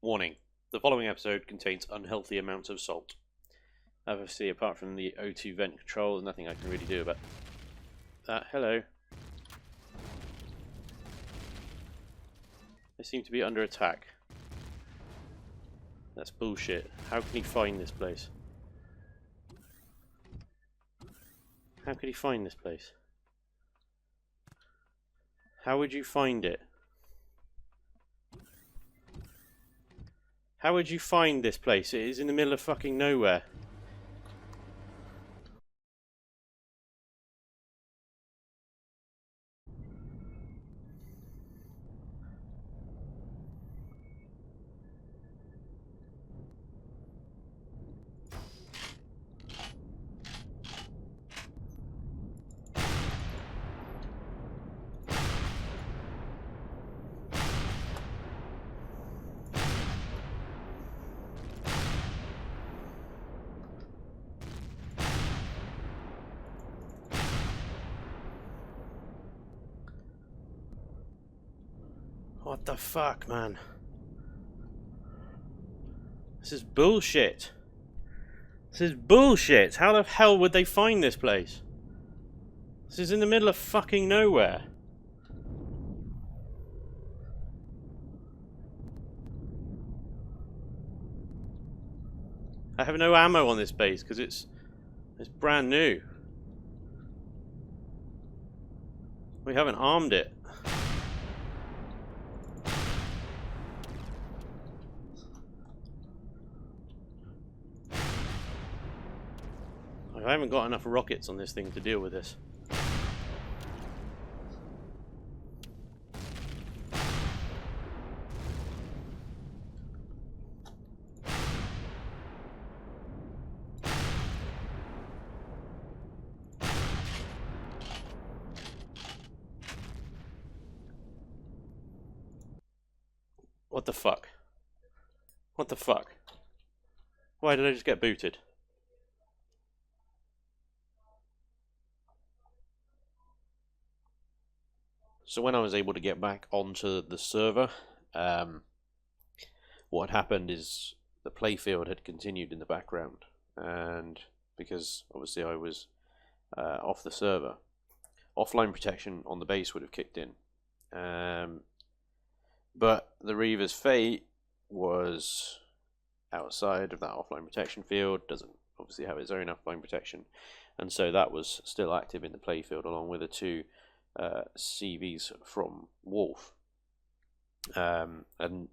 Warning, the following episode contains unhealthy amounts of salt. Obviously, apart from the O2 vent control, there's nothing I can really do about that. Hello. They seem to be under attack. That's bullshit. How can he find this place? How could he find this place? How would you find it? How would you find this place? It is in the middle of fucking nowhere. What the fuck, man? This is bullshit. This is bullshit. How the hell would they find this place? This is in the middle of fucking nowhere. I have no ammo on this base because it's brand new. We haven't armed it. I haven't got enough rockets on this thing to deal with this. What the fuck? What the fuck? Why did I just get booted? So when I was able to get back onto the server, what happened is the playfield had continued in the background, and because obviously I was off the server, offline protection on the base would have kicked in. But the REAVER's fate was outside of that offline protection field, doesn't obviously have its own offline protection, and so that was still active in the playfield along with the two CVs from Wolf, and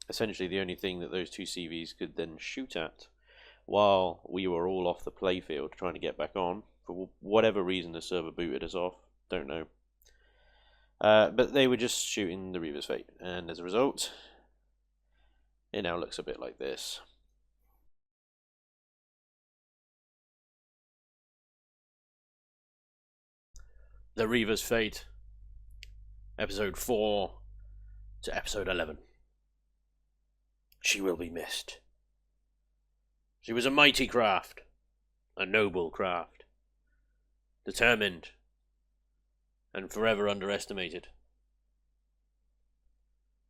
essentially the only thing that those two CVs could then shoot at while we were all off the playfield trying to get back on, for whatever reason the server booted us off, don't know, but they were just shooting the REAVER's fate, and as a result it now looks a bit like this. The REAVER's Fate, Episode 4 to Episode 11. She will be missed. She was a mighty craft, a noble craft, determined, and forever underestimated.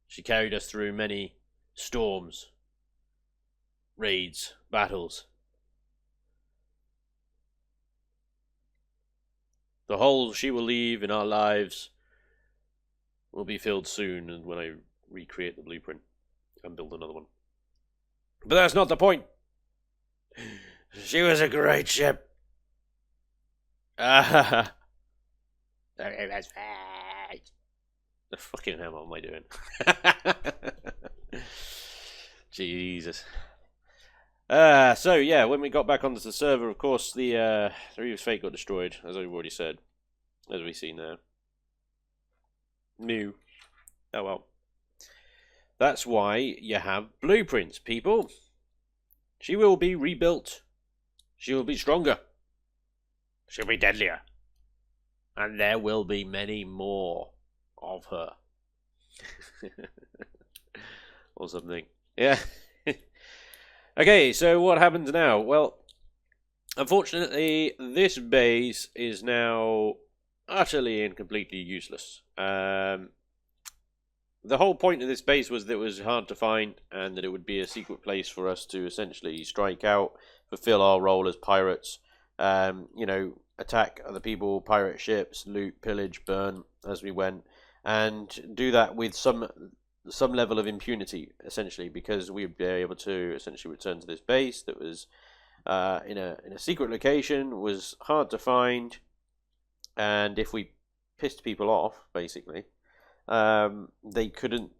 She carried us through many storms, raids, battles. The hole she will leave in our lives will be filled soon, and when I recreate the blueprint and build another one. But that's not the point. She was a great ship. Ah, okay, that's right. The fucking hell am I doing? Jesus. So yeah, when we got back onto the server, of course, the REAVER's Fate got destroyed, as I've already said, as we see now. New. Oh well. That's why you have blueprints, people. She will be rebuilt. She will be stronger. She'll be deadlier. And there will be many more of her. Or something. Yeah. Okay, so what happens now? Well, unfortunately, this base is now utterly and completely useless. the whole point of this base was that it was hard to find, and that it would be a secret place for us to essentially strike out, fulfill our role as pirates. You know, attack other people, pirate ships, loot, pillage, burn as we went, and do that with some level of impunity, essentially, because we'd be able to essentially return to this base that was in a secret location, was hard to find, and if we pissed people off, basically, they couldn't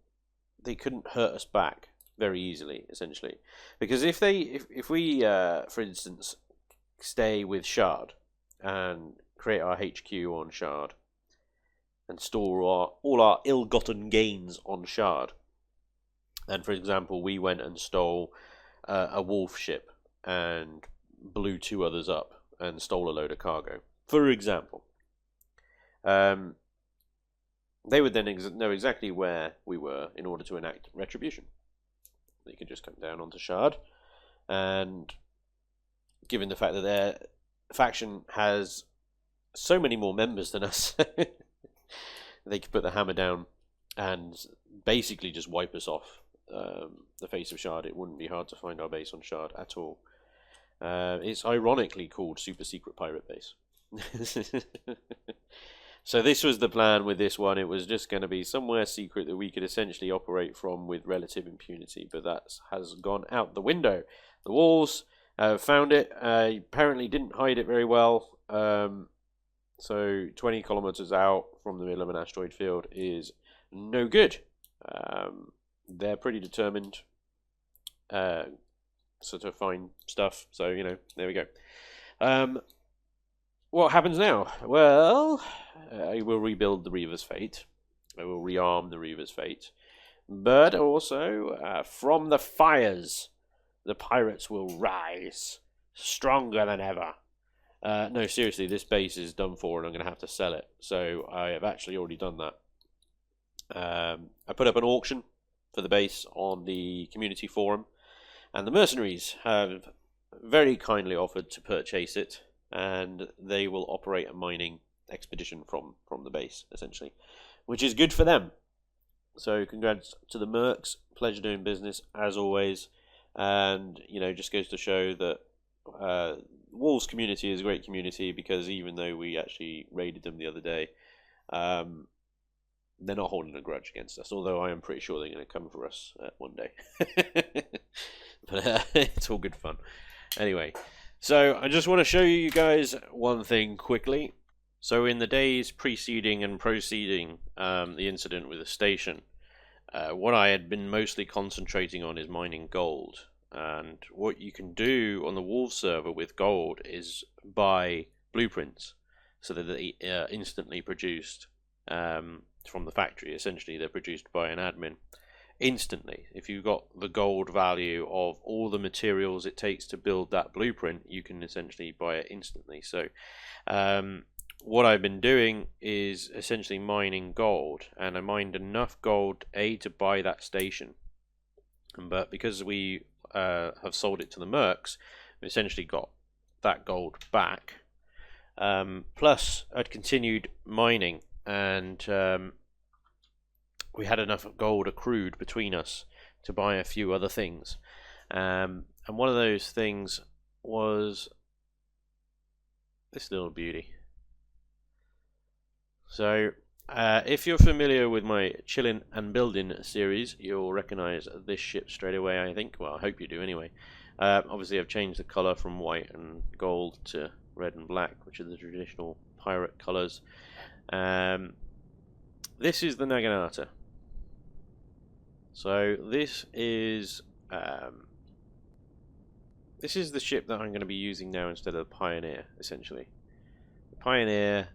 hurt us back very easily, essentially, because if we for instance stay with Shard and create our HQ on Shard and store all our ill-gotten gains on Shard, and for example we went and stole a wolf ship and blew 2 others up and stole a load of cargo, for example, they would then know exactly where we were in order to enact retribution. They could just come down onto Shard, and given the fact that their faction has so many more members than us, they could put the hammer down and basically just wipe us off the face of Shard. It wouldn't be hard to find our base on Shard at all. It's ironically called Super Secret Pirate Base. So this was the plan with this one. It was just going to be somewhere secret that we could essentially operate from with relative impunity, but that has gone out the window. The walls found it, apparently didn't hide it very well, so 20 kilometers out from the middle of an asteroid field is no good. They're pretty determined sort of find stuff, so, you know, there we go. What happens now? Well, I will rebuild the Reaver's fate. I will rearm the Reaver's fate. But also, from the fires, the pirates will rise, stronger than ever. No, seriously, this base is done for and I'm going to have to sell it. So I have actually already done that. I put up an auction for the base on the community forum, and the mercenaries have very kindly offered to purchase it, and they will operate a mining expedition from the base, essentially, which is good for them. So congrats to the mercs. Pleasure doing business as always, and you know, just goes to show that Wolves community is a great community, because even though we actually raided them the other day, they're not holding a grudge against us, although I am pretty sure they're going to come for us one day. But it's all good fun. Anyway, so I just want to show you guys one thing quickly. So in the days preceding and proceeding the incident with the station, what I had been mostly concentrating on is mining gold. And what you can do on the Wolves server with gold is buy blueprints, so that they're instantly produced from the factory. Essentially, they're produced by an admin instantly. If you've got the gold value of all the materials it takes to build that blueprint, you can essentially buy it instantly. So what I've been doing is essentially mining gold, and I mined enough gold to buy that station, but because we have sold it to the mercs, we essentially got that gold back. Plus I'd continued mining, and we had enough gold accrued between us to buy a few other things, and one of those things was this little beauty. So if you're familiar with my Chillin' and Building series, you'll recognize this ship straight away, I think. Well, I hope you do anyway. Obviously I've changed the color from white and gold to red and black, which are the traditional pirate colors. This is the Naginata. So this is the ship that I'm going to be using now instead of the Pioneer, essentially. The Pioneer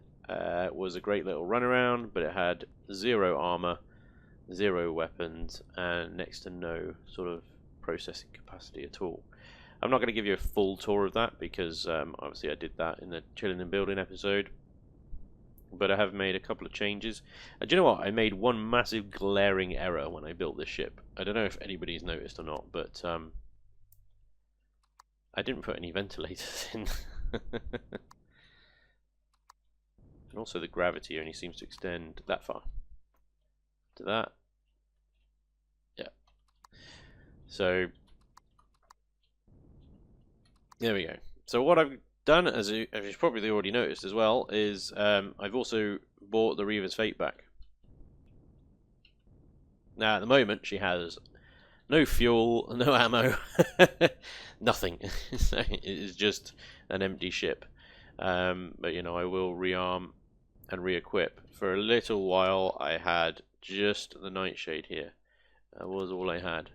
was a great little runaround, but it had 0 armor, 0 weapons, and next to no sort of processing capacity at all. I'm not going to give you a full tour of that, because obviously I did that in the Chilling and Building episode, but I have made a couple of changes. Do you know what? I made one massive glaring error when I built this ship. I don't know if anybody's noticed or not, but I didn't put any ventilators in. And also the gravity only seems to extend that far. To that, So there we go. So what I've done, as you've probably already noticed as well, is I've also bought the Reaver's Fate back. Now at the moment she has no fuel, no ammo, nothing. So it is just an empty ship. But you know, I will rearm and re-equip. For a little while I had just the Nightshade here. That was all I had.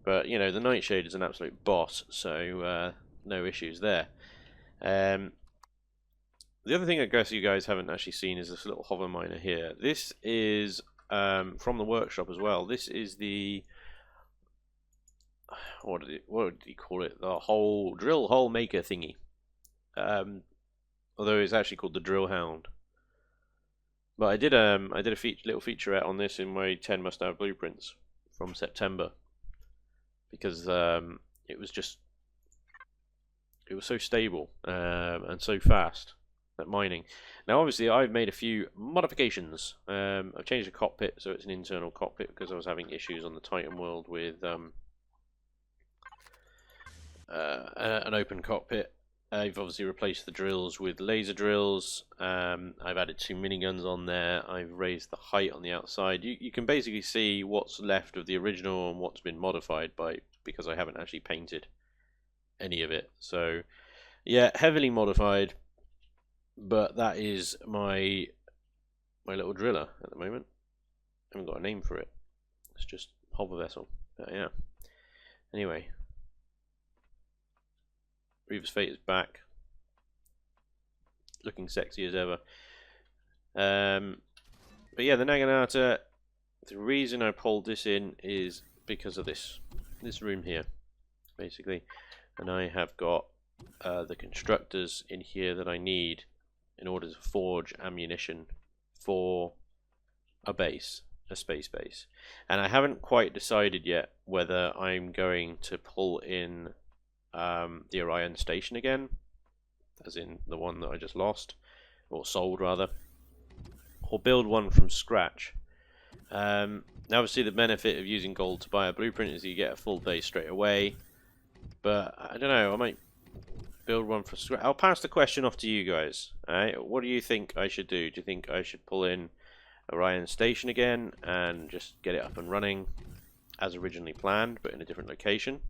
But you know, the Nightshade is an absolute boss, so no issues there. The other thing I guess you guys haven't actually seen is this little hover miner here. This is from the workshop as well. This is the what did you call it? The whole drill hole maker thingy. Although it's actually called the Drill Hound. But I did a little featurette on this in my 10 must-have blueprints from September, because it was so stable and so fast at mining. Now obviously I've made a few modifications. I've changed the cockpit so it's an internal cockpit because I was having issues on the Titan world with an open cockpit. I've obviously replaced the drills with laser drills. I've added 2 miniguns on there. I've raised the height on the outside. You can basically see what's left of the original and what's been modified because I haven't actually painted any of it. So yeah, heavily modified, but that is my little driller at the moment. I haven't got a name for it. It's just hover vessel. But yeah. Anyway, Reaver's Fate is back, looking sexy as ever. But yeah, the Naginata, the reason I pulled this in is because of this room here, basically. And I have got the constructors in here that I need in order to forge ammunition for a base, a space base. And I haven't quite decided yet whether I'm going to pull in the Orion station again, as in the one that I just lost, or sold rather, or build one from scratch. Now obviously the benefit of using gold to buy a blueprint is you get a full base straight away, but I don't know, I might build one from scratch. I'll pass the question off to you guys. Alright, what do you think I should do? Do you think I should pull in Orion station again and just get it up and running as originally planned but in a different location?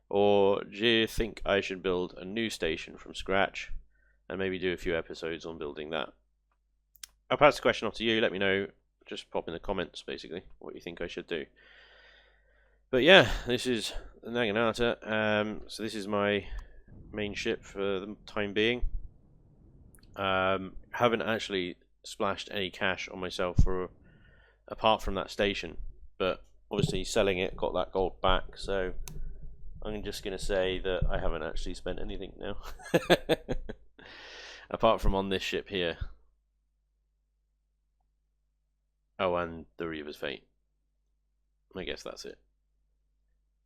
Or do you think I should build a new station from scratch and maybe do a few episodes on building that? I'll pass the question off to you. Let me know. Just pop in the comments, basically, what you think I should do. But yeah, this is the Naginata. So this is my main ship for the time being. Haven't actually splashed any cash on myself apart from that station. But obviously selling it, got that gold back, so I'm just going to say that I haven't actually spent anything now. Apart from on this ship here. Oh, and the Reaver's Fate. I guess that's it.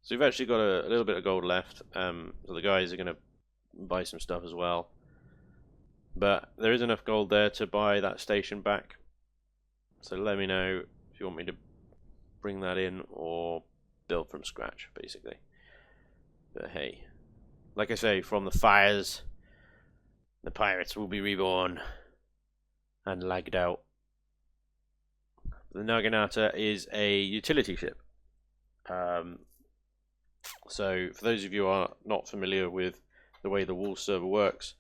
So we've actually got a little bit of gold left. So the guys are going to buy some stuff as well. But there is enough gold there to buy that station back. So let me know if you want me to bring that in or build from scratch, basically. But hey, like I say, from the fires, the pirates will be reborn and lagged out. The Naginata is a utility ship. So for those of you who are not familiar with the way the Wolf server works,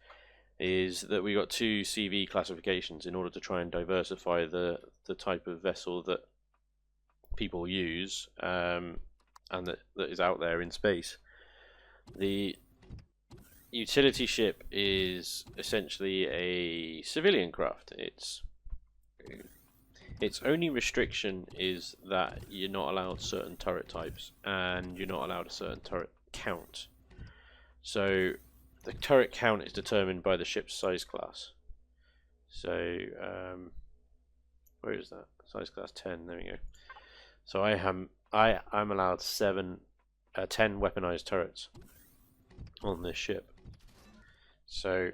is that we got 2 CV classifications in order to try and diversify the type of vessel that people use and that is out there in space. The utility ship is essentially a civilian craft. Its only restriction is that you're not allowed certain turret types and you're not allowed a certain turret count. So the turret count is determined by the ship's size class. So where is that? Size class 10. There we go. So I'm allowed 10 weaponized turrets on this ship. So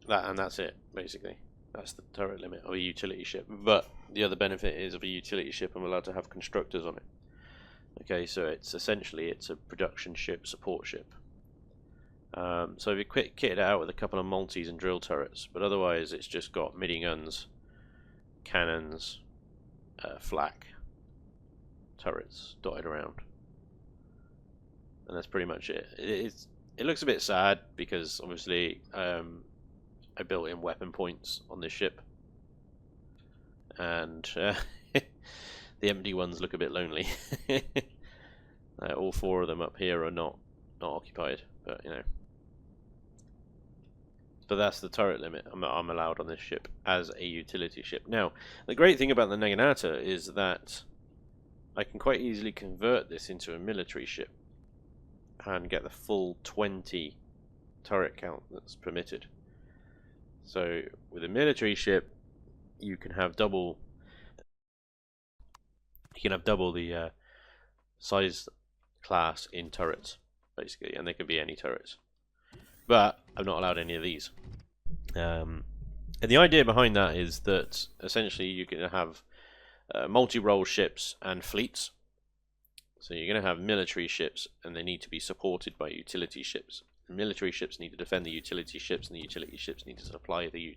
that's it, basically. That's the turret limit of a utility ship. But the other benefit is of a utility ship, I'm allowed to have constructors on it. Okay, so it's essentially a production ship, support ship. So we kitted it out with a couple of multis and drill turrets, but otherwise it's just got midi guns, cannons, flak, turrets dotted around, and that's pretty much it. It looks a bit sad because obviously I built in weapon points on this ship, and the empty ones look a bit lonely. All 4 of them up here are not occupied, but you know. But that's the turret limit I'm allowed on this ship as a utility ship. Now, the great thing about the Naginata is that I can quite easily convert this into a military ship and get the full 20 turret count that's permitted. So with a military ship, you can have double. You can have double the size class in turrets, basically, and they can be any turrets. But I'm not allowed any of these. And the idea behind that is that essentially you can have multi-role ships and fleets. So you're going to have military ships, and they need to be supported by utility ships. The military ships need to defend the utility ships, and the utility ships need to supply the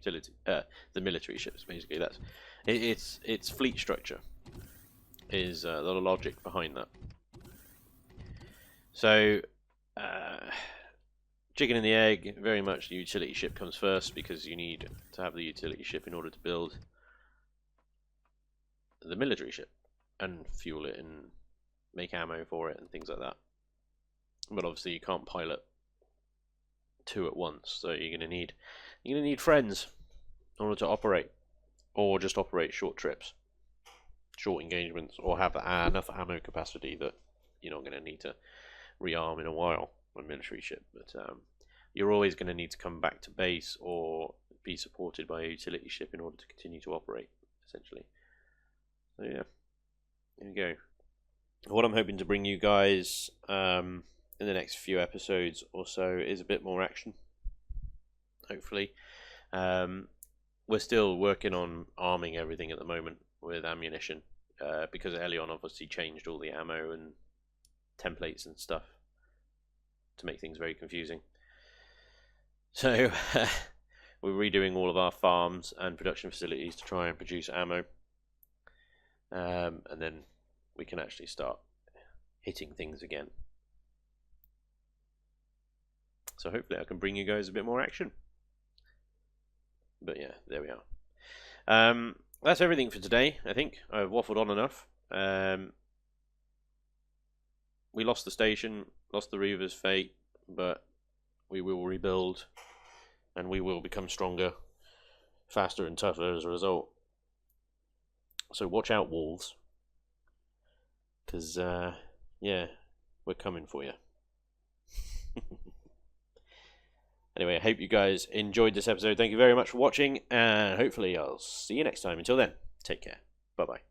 military ships. Basically, that's its fleet structure is the logic behind that. So. Chicken and the egg, very much the utility ship comes first, because you need to have the utility ship in order to build the military ship and fuel it and make ammo for it and things like that. But obviously you can't pilot 2 at once, so you're gonna need friends in order to operate, or just operate short trips, short engagements, or have enough ammo capacity that you're not gonna need to rearm in a while. A military ship, but you're always going to need to come back to base or be supported by a utility ship in order to continue to operate, essentially. So yeah, there you go. What I'm hoping to bring you guys in the next few episodes or so is a bit more action, hopefully. We're still working on arming everything at the moment with ammunition, because Elion obviously changed all the ammo and templates and stuff to make things very confusing. So we're redoing all of our farms and production facilities to try and produce ammo, and then we can actually start hitting things again. So hopefully I can bring you guys a bit more action. But yeah, there we are. That's everything for today. I think I've waffled on enough. We lost the station, lost the REAVER's fate, but we will rebuild, and we will become stronger, faster and tougher as a result. So watch out, wolves, because yeah, we're coming for you. Anyway, I hope you guys enjoyed this episode. Thank you very much for watching, and hopefully I'll see you next time. Until then, take care. Bye-bye.